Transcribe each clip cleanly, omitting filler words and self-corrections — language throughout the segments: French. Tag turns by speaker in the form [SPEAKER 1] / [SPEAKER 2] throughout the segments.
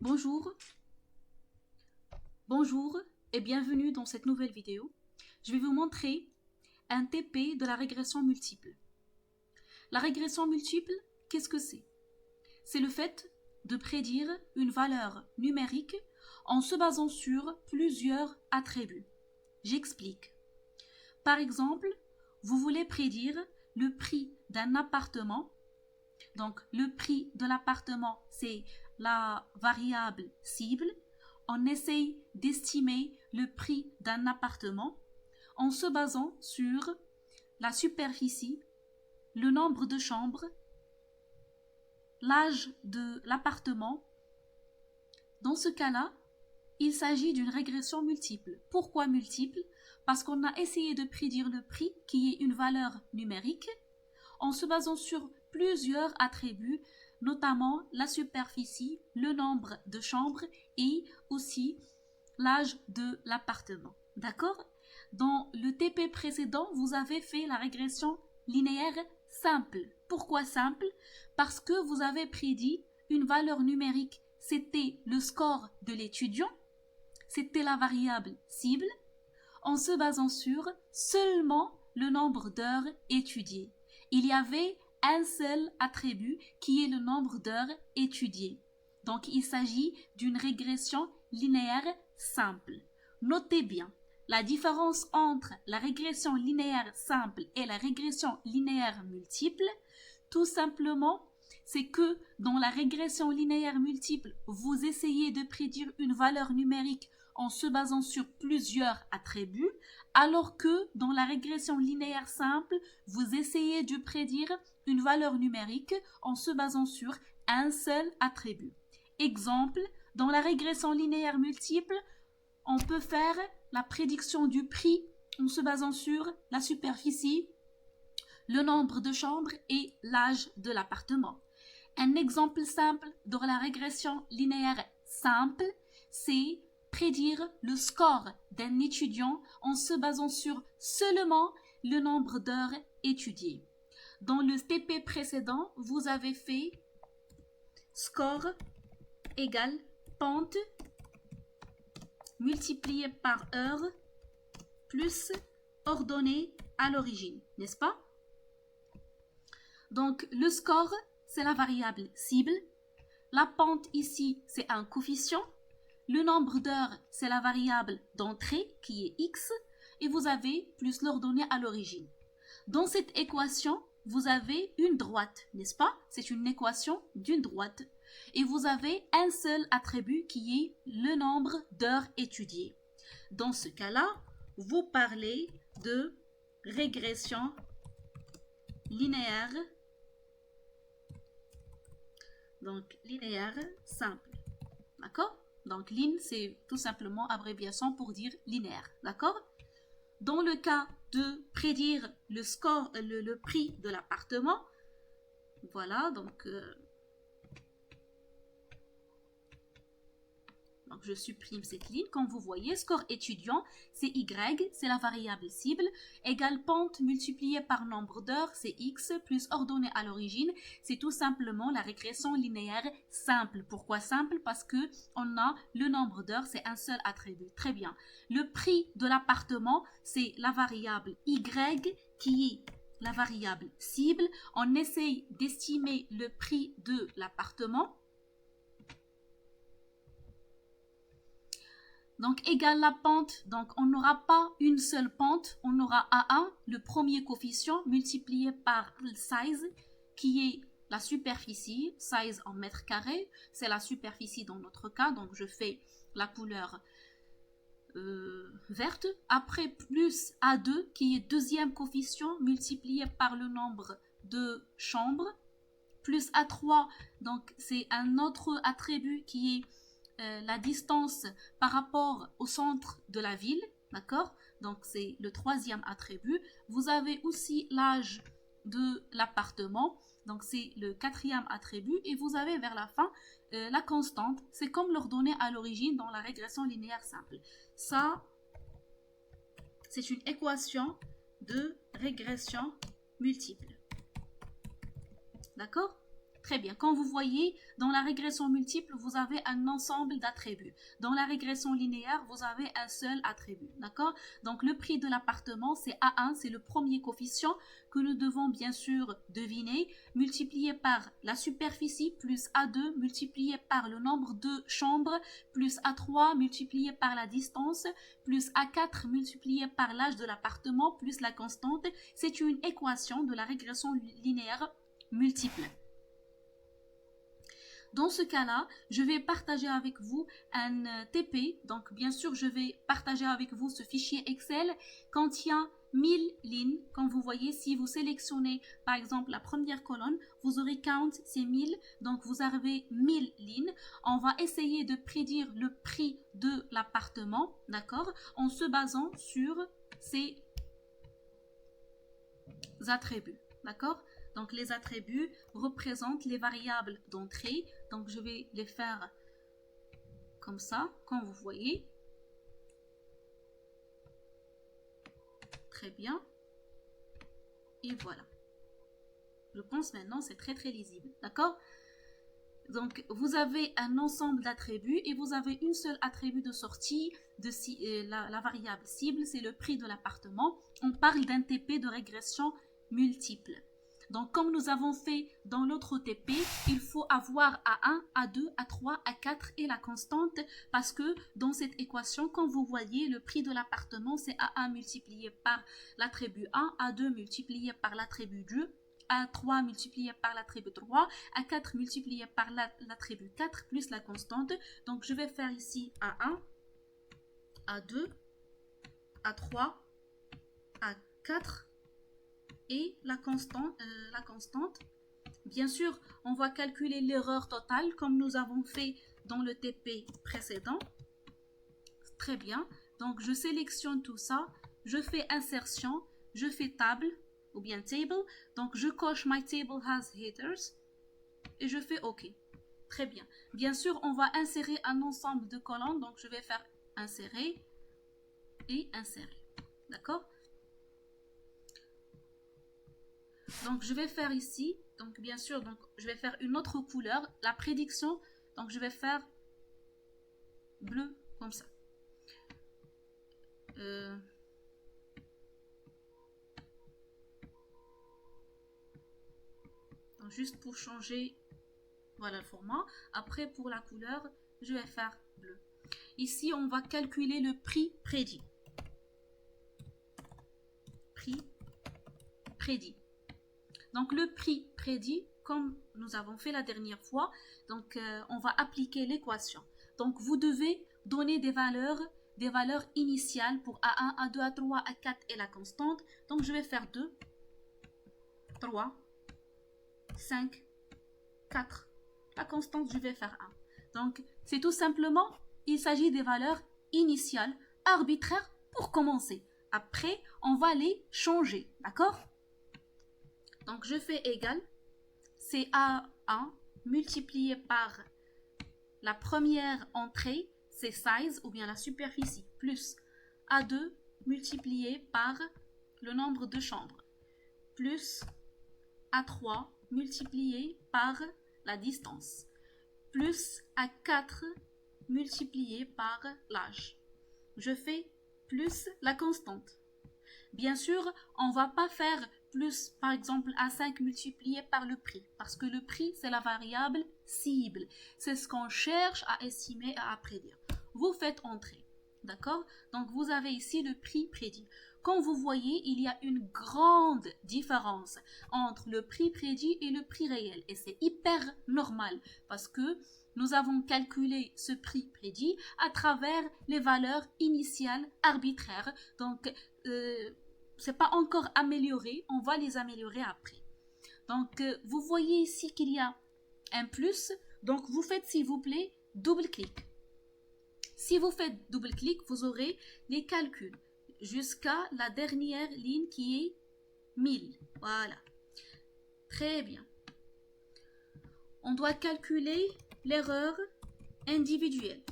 [SPEAKER 1] Bonjour, bonjour et bienvenue dans cette nouvelle vidéo. Je vais vous montrer un TP de la régression multiple. La régression multiple, qu'est-ce que c'est? C'est le fait de prédire une valeur numérique en se basant sur plusieurs attributs. J'explique. Par exemple, vous voulez prédire le prix d'un appartement. Donc, le prix de l'appartement, c'est la variable cible. On essaye d'estimer le prix d'un appartement en se basant sur la superficie, le nombre de chambres, l'âge de l'appartement. Dans ce cas-là, il s'agit d'une régression multiple. Pourquoi multiple? Parce qu'on a essayé de prédire le prix qui est une valeur numérique en se basant sur plusieurs attributs, notamment la superficie, le nombre de chambres et aussi l'âge de l'appartement. D'accord? Dans le TP précédent, vous avez fait la régression linéaire simple. Pourquoi simple? Parce que vous avez prédit une valeur numérique, c'était le score de l'étudiant, c'était la variable cible, en se basant sur seulement le nombre d'heures étudiées. Il y avait un seul attribut qui est le nombre d'heures étudiées. Donc, il s'agit d'une régression linéaire simple. Notez bien, la différence entre la régression linéaire simple et la régression linéaire multiple, tout simplement, c'est que dans la régression linéaire multiple, vous essayez de prédire une valeur numérique en se basant sur plusieurs attributs, alors que dans la régression linéaire simple, vous essayez de prédire une valeur numérique en se basant sur un seul attribut. Exemple, dans la régression linéaire multiple, on peut faire la prédiction du prix en se basant sur la superficie, le nombre de chambres et l'âge de l'appartement. Un exemple simple dans la régression linéaire simple, c'est prédire le score d'un étudiant en se basant sur seulement le nombre d'heures étudiées. Dans le TP précédent, vous avez fait score égale pente multiplié par heure plus ordonnée à l'origine, n'est-ce pas? Donc, le score, c'est la variable cible. La pente ici, c'est un coefficient. Le nombre d'heures, c'est la variable d'entrée qui est x. Et vous avez plus l'ordonnée à l'origine. Dans cette équation, vous avez une droite, n'est-ce pas? C'est une équation d'une droite. Et vous avez un seul attribut qui est le nombre d'heures étudiées. Dans ce cas-là, vous parlez de régression linéaire. Donc, linéaire simple. D'accord? Donc, lin, c'est tout simplement abréviation pour dire linéaire. D'accord? Dans le cas de prédire le score, le prix de l'appartement, voilà, donc je supprime cette ligne. Comme vous voyez, score étudiant, c'est Y, c'est la variable cible, égale pente multipliée par nombre d'heures, c'est X, plus ordonnée à l'origine, c'est tout simplement la régression linéaire simple. Pourquoi simple? Parce que on a le nombre d'heures, c'est un seul attribut. Très bien. Le prix de l'appartement, c'est la variable Y qui est la variable cible. On essaye d'estimer le prix de l'appartement. Donc, égale la pente, donc on n'aura pas une seule pente, on aura A1, le premier coefficient, multiplié par size, qui est la superficie, size en mètres carrés, c'est la superficie dans notre cas, donc je fais la couleur verte. Après, plus A2, qui est deuxième coefficient, multiplié par le nombre de chambres, plus A3, donc c'est un autre attribut qui est la distance par rapport au centre de la ville, d'accord? Donc, c'est le troisième attribut. Vous avez aussi l'âge de l'appartement, donc c'est le quatrième attribut. Et vous avez vers la fin la constante. C'est comme l'ordonnée à l'origine dans la régression linéaire simple. Ça, c'est une équation de régression multiple. D'accord? Très bien. Quand vous voyez, dans la régression multiple, vous avez un ensemble d'attributs. Dans la régression linéaire, vous avez un seul attribut. D'accord? Donc, le prix de l'appartement, c'est A1, c'est le premier coefficient que nous devons bien sûr deviner, multiplié par la superficie plus A2, multiplié par le nombre de chambres, plus A3, multiplié par la distance, plus A4, multiplié par l'âge de l'appartement, plus la constante. C'est une équation de la régression linéaire multiple. Dans ce cas-là, je vais partager avec vous un TP. Donc, bien sûr, je vais partager avec vous ce fichier Excel contient 1000 lignes. Comme vous voyez, si vous sélectionnez, par exemple, la première colonne, vous aurez count, c'est 1000. Donc, vous avez 1000 lignes. On va essayer de prédire le prix de l'appartement, d'accord, en se basant sur ces attributs, d'accord? Donc, les attributs représentent les variables d'entrée. Donc, je vais les faire comme ça, comme vous voyez. Très bien. Et voilà. Je pense maintenant c'est très lisible, d'accord? Donc, vous avez un ensemble d'attributs et vous avez une seule attribut de sortie de la variable cible, c'est le prix de l'appartement. On parle d'un TP de régression multiple. Donc, comme nous avons fait dans l'autre TP, il faut avoir A1, A2, A3, A4 et la constante parce que dans cette équation, comme vous voyez, le prix de l'appartement, c'est A1 multiplié par l'attribut 1, A2 multiplié par l'attribut 2, A3 multiplié par l'attribut 3, A4 multiplié par l'attribut 4 plus la constante. Donc, je vais faire ici A1, A2, A3, A4 et la constante. Bien sûr, on va calculer l'erreur totale comme nous avons fait dans le TP précédent. Très bien. Donc, je sélectionne tout ça. Je fais insertion. Je fais table ou bien table. Donc, je coche my table has headers et je fais OK. Très bien. Bien sûr, on va insérer un ensemble de colonnes. Donc, je vais faire insérer et insérer. D'accord? Donc, je vais faire ici, donc bien sûr, donc, je vais faire une autre couleur, la prédiction, donc je vais faire bleu, comme ça. Donc, juste pour changer, voilà le format. Après, pour la couleur, je vais faire bleu. Ici, on va calculer le prix prédit. Prix prédit. Donc, le prix prédit, comme nous avons fait la dernière fois, donc on va appliquer l'équation. Donc, vous devez donner des valeurs initiales pour A1, A2, A3, A4 et la constante. Donc, je vais faire 2, 3, 5, 4. La constante, je vais faire 1. Donc, c'est tout simplement, il s'agit des valeurs initiales, arbitraires pour commencer. Après, on va les changer, d'accord? Donc, je fais égal, c'est A1 multiplié par la première entrée, c'est size ou bien la superficie, plus A2 multiplié par le nombre de chambres, plus A3 multiplié par la distance, plus A4 multiplié par l'âge. Je fais plus la constante. Bien sûr, on ne va pas faire plus, par exemple, A5 multiplié par le prix, parce que le prix, c'est la variable cible. C'est ce qu'on cherche à estimer et à prédire. Vous faites entrer, d'accord? Donc, vous avez ici le prix prédit. Comme vous voyez, il y a une grande différence entre le prix prédit et le prix réel. Et c'est hyper normal, parce que nous avons calculé ce prix prédit à travers les valeurs initiales arbitraires. Donc, c'est pas encore amélioré, on va les améliorer après. Donc, vous voyez ici qu'il y a un plus. Donc, vous faites, s'il vous plaît, double-clic. Si vous faites double-clic, vous aurez les calculs jusqu'à la dernière ligne qui est 1000. Voilà. Très bien. On doit calculer l'erreur individuelle.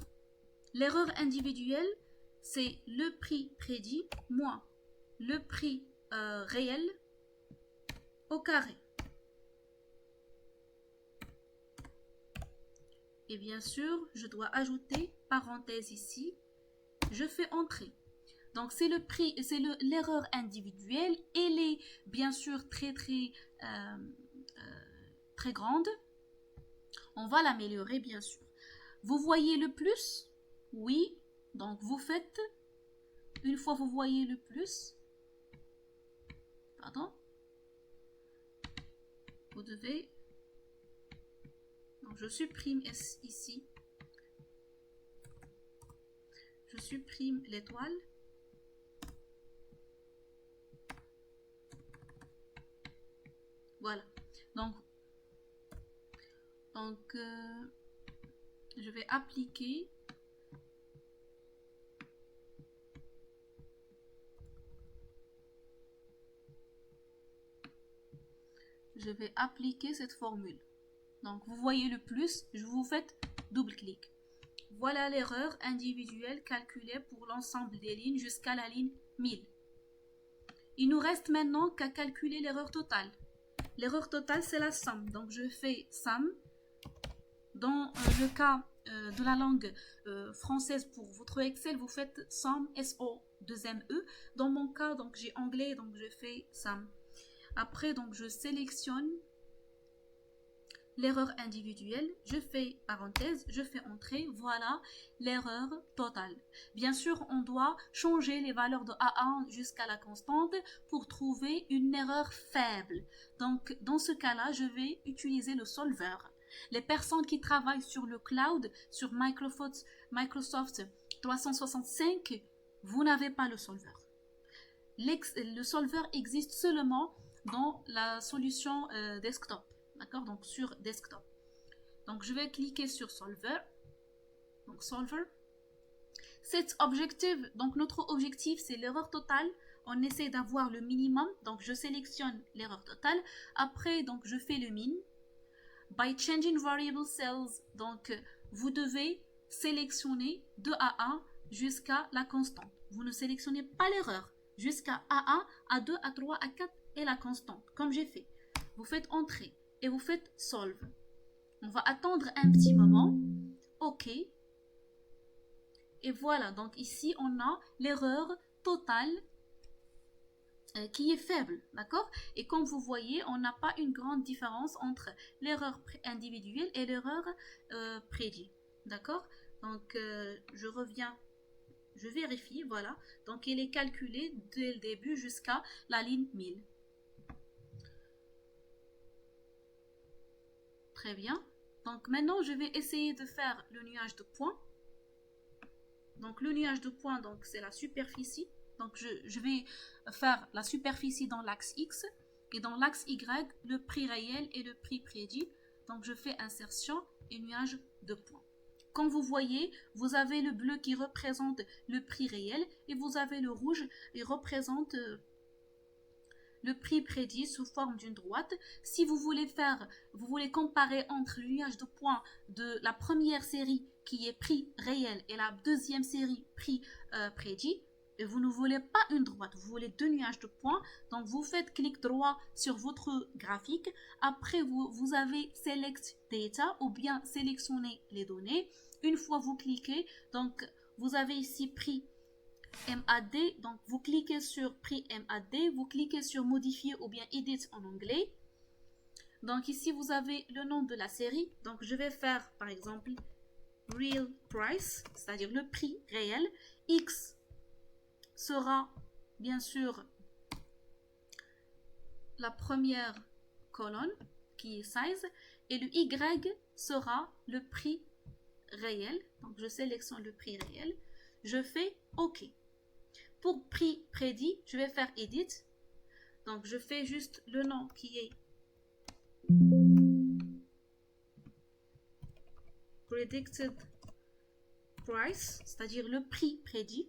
[SPEAKER 1] L'erreur individuelle, c'est le prix prédit moins le prix réel au carré. Et bien sûr, je dois ajouter parenthèse ici. Je fais entrée. Donc, c'est le prix, c'est l'erreur individuelle. Elle est bien sûr très grande. On va l'améliorer, bien sûr. Vous voyez le plus? Oui. Donc, vous faites, une fois vous voyez le plus, pardon, vous devez, donc je supprime ici, je supprime l'étoile. Voilà. Donc je vais appliquer cette formule. Donc vous voyez le plus, je vous fais double-clic. Voilà l'erreur individuelle calculée pour l'ensemble des lignes jusqu'à la ligne 1000. Il nous reste maintenant qu'à calculer l'erreur totale. L'erreur totale, c'est la somme. Donc je fais somme. Dans le cas de la langue française pour votre Excel, vous faites somme, S-O-2-M-E. Dans mon cas, donc j'ai anglais, donc je fais somme. Après, donc je sélectionne l'erreur individuelle, je fais parenthèse, je fais entrée, voilà l'erreur totale. Bien sûr, on doit changer les valeurs de A1 jusqu'à la constante pour trouver une erreur faible. Donc, dans ce cas-là, je vais utiliser le solver. Les personnes qui travaillent sur le cloud, sur Microsoft 365, vous n'avez pas le solver. Le solver existe seulement dans la solution desktop. D'accord? Donc sur desktop. Donc je vais cliquer sur solver. Donc solver. Cet objectif, donc notre objectif c'est l'erreur totale. On essaie d'avoir le minimum. Donc je sélectionne l'erreur totale. Après donc je fais le min. By changing variable cells. Donc vous devez sélectionner de A1 jusqu'à la constante. Vous ne sélectionnez pas l'erreur. Jusqu'à A1, A2, A3, A4 et la constante. Comme j'ai fait. Vous faites entrée. Et vous faites solve. On va attendre un petit moment. OK. Et voilà, donc ici, on a l'erreur totale qui est faible, d'accord? Et comme vous voyez, on n'a pas une grande différence entre l'erreur individuelle et l'erreur prédit, d'accord? Donc, je reviens, je vérifie, voilà. Donc, il est calculé dès le début jusqu'à la ligne 1000. Très bien. Donc maintenant, je vais essayer de faire le nuage de points. Donc le nuage de points, donc c'est la superficie. Donc je vais faire la superficie dans l'axe X et dans l'axe Y, le prix réel et le prix prédit. Donc je fais insertion et nuage de points. Comme vous voyez, vous avez le bleu qui représente le prix réel et vous avez le rouge qui représente le prix prédit sous forme d'une droite. Si vous voulez comparer entre le nuage de points de la première série qui est prix réel et la deuxième série prix prédit, et vous ne voulez pas une droite, vous voulez deux nuages de points, donc vous faites clic droit sur votre graphique. Après, vous avez Select Data ou bien sélectionner les données. Une fois vous cliquez, donc vous avez ici prix MAD, donc vous cliquez sur prix MAD, vous cliquez sur modifier ou bien edit en anglais. Donc ici vous avez le nom de la série, donc je vais faire par exemple real price, c'est-à-dire le prix réel. X sera bien sûr la première colonne qui est size et le Y sera le prix réel. Donc je sélectionne le prix réel, je fais OK. Pour prix prédit, je vais faire edit. Donc je fais juste le nom qui est predicted price, c'est-à-dire le prix prédit.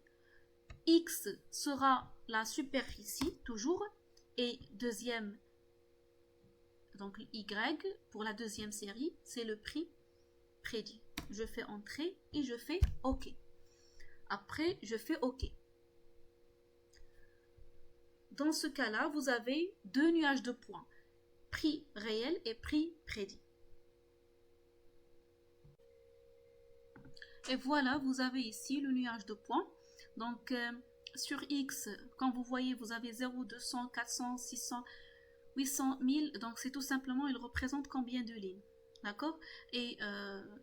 [SPEAKER 1] X sera la superficie toujours et deuxième, donc Y pour la deuxième série, c'est le prix prédit. Je fais entrée et je fais OK. Après, je fais OK. Dans ce cas-là, vous avez deux nuages de points, prix réel et prix prédit. Et voilà, vous avez ici le nuage de points. Donc, sur X, quand vous voyez, vous avez 0, 200, 400, 600, 800, 1000. Donc, c'est tout simplement, il représente combien de lignes. D'accord? Et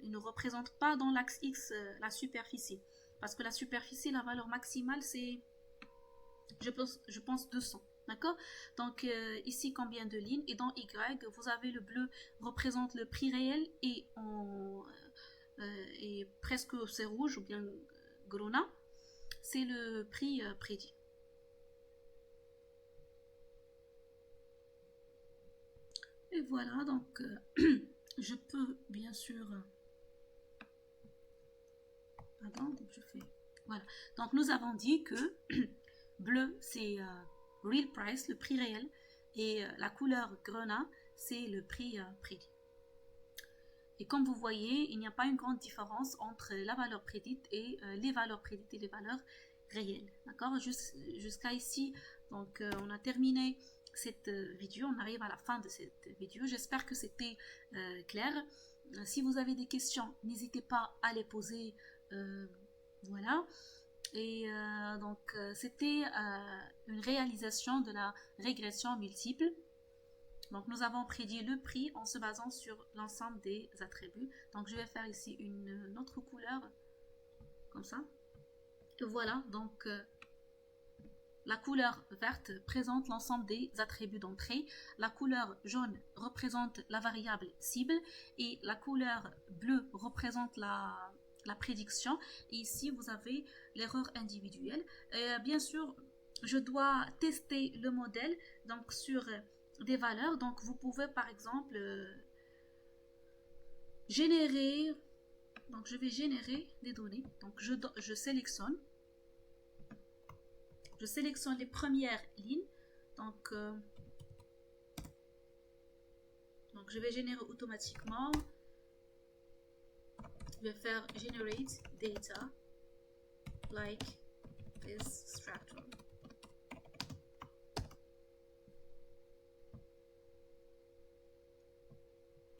[SPEAKER 1] il ne représente pas dans l'axe X la superficie. Parce que la superficie, la valeur maximale, c'est, je pense 200. D'accord? Donc, ici, combien de lignes? Et dans Y, vous avez le bleu représente le prix réel et presque c'est rouge ou bien Grona, c'est le prix prédit. Et voilà, donc je peux bien sûr. Pardon, donc je fais. Voilà. Donc nous avons dit que bleu c'est real price, le prix réel, et la couleur Grena c'est le prix prédit. Et comme vous voyez, il n'y a pas une grande différence entre la valeur prédite et les valeurs prédites et les valeurs réelles. D'accord? Jusqu'à ici, donc on a terminé cette vidéo. On arrive à la fin de cette vidéo. J'espère que c'était clair. Si vous avez des questions, n'hésitez pas à les poser. Voilà. Et donc, c'était une réalisation de la régression multiple. Donc, nous avons prédit le prix en se basant sur l'ensemble des attributs. Donc, je vais faire ici une autre couleur, comme ça. Et voilà, donc, la couleur verte présente l'ensemble des attributs d'entrée. La couleur jaune représente la variable cible. Et la couleur bleue représente la prédiction. Et ici, vous avez l'erreur individuelle. Bien sûr, je dois tester le modèle donc sur des valeurs. Donc, vous pouvez par exemple générer. Donc, je vais générer des données. Donc, je sélectionne. Je sélectionne les premières lignes. Donc, je vais générer automatiquement. Je vais faire generate data like this structure.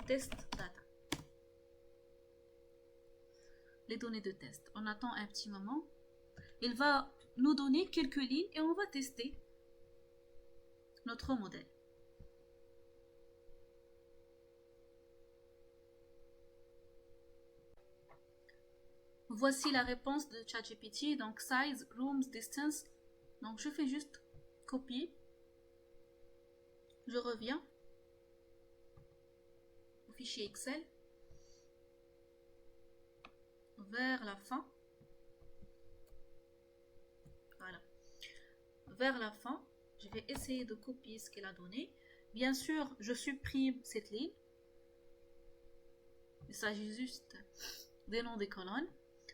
[SPEAKER 1] Test data. Les données de test. On attend un petit moment. Il va nous donner quelques lignes et on va tester notre modèle. Voici la réponse de ChatGPT. Donc, size, rooms, distance. Donc, je fais juste copier. Je reviens au fichier Excel. Vers la fin. Voilà. Vers la fin, je vais essayer de copier ce qu'elle a donné. Bien sûr, je supprime cette ligne. Il s'agit juste des noms des colonnes.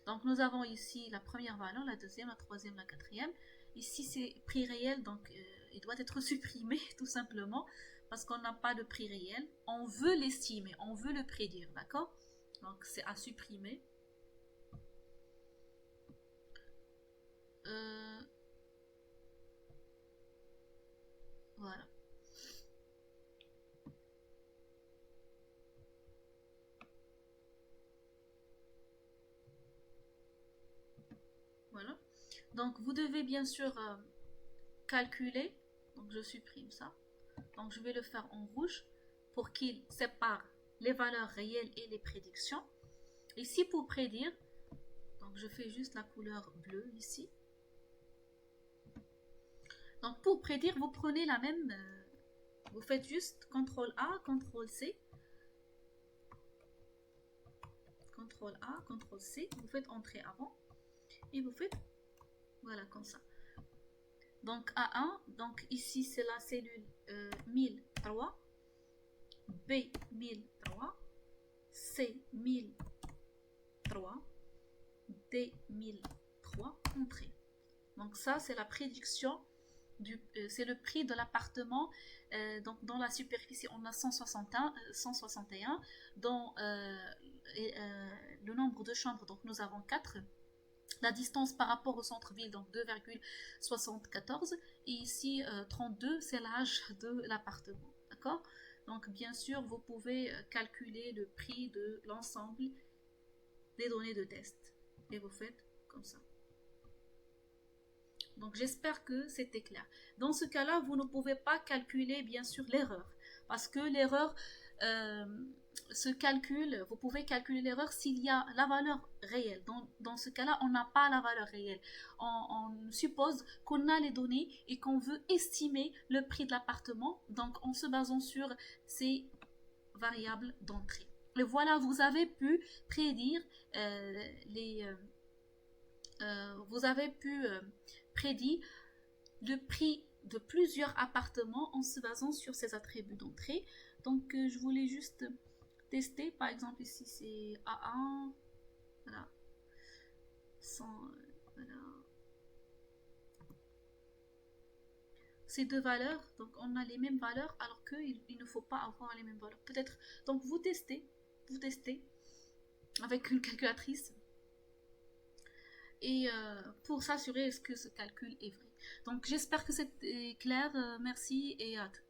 [SPEAKER 1] Donc, nous avons ici la première valeur, la deuxième, la troisième, la quatrième. Ici, c'est prix réel, donc il doit être supprimé tout simplement parce qu'on n'a pas de prix réel. On veut l'estimer, on veut le prédire, d'accord? Donc, c'est à supprimer. Voilà. Voilà. Donc, vous devez bien sûr calculer. Donc, je supprime ça. Donc, je vais le faire en rouge pour qu'il sépare les valeurs réelles et les prédictions. Ici, pour prédire, donc je fais juste la couleur bleue ici. Donc, pour prédire, vous prenez la même... vous faites juste CTRL-A, CTRL-C. CTRL-A, CTRL-C. Vous faites entrer avant. Et vous faites... Voilà, comme ça. Donc, A1. Donc, ici, c'est la cellule 1003. B1003. C1003. D1003. Entrée. Donc, ça, c'est la prédiction. C'est le prix de l'appartement. Donc dans la superficie on a 161 dans le nombre de chambres, donc nous avons 4, la distance par rapport au centre-ville, donc 2,74, et ici 32, c'est l'âge de l'appartement, d'accord? Donc bien sûr vous pouvez calculer le prix de l'ensemble des données de test. et vous faites comme ça. Donc j'espère que c'était clair. Dans ce cas-là, vous ne pouvez pas calculer bien sûr l'erreur, parce que l'erreur se calcule, vous pouvez calculer l'erreur s'il y a la valeur réelle. Dans ce cas-là, on n'a pas la valeur réelle. On suppose qu'on a les données et qu'on veut estimer le prix de l'appartement, donc en se basant sur ces variables d'entrée. Et voilà, vous avez pu prédire vous avez pu prédire le prix de plusieurs appartements en se basant sur ces attributs d'entrée. Donc je voulais juste tester, par exemple ici c'est A1, voilà, 100, voilà. Ces deux valeurs, donc on a les mêmes valeurs alors qu'il ne faut pas avoir les mêmes valeurs. Peut-être, donc vous testez avec une calculatrice et pour s'assurer est-ce que ce calcul est vrai. Donc j'espère que c'était clair, merci et à tout.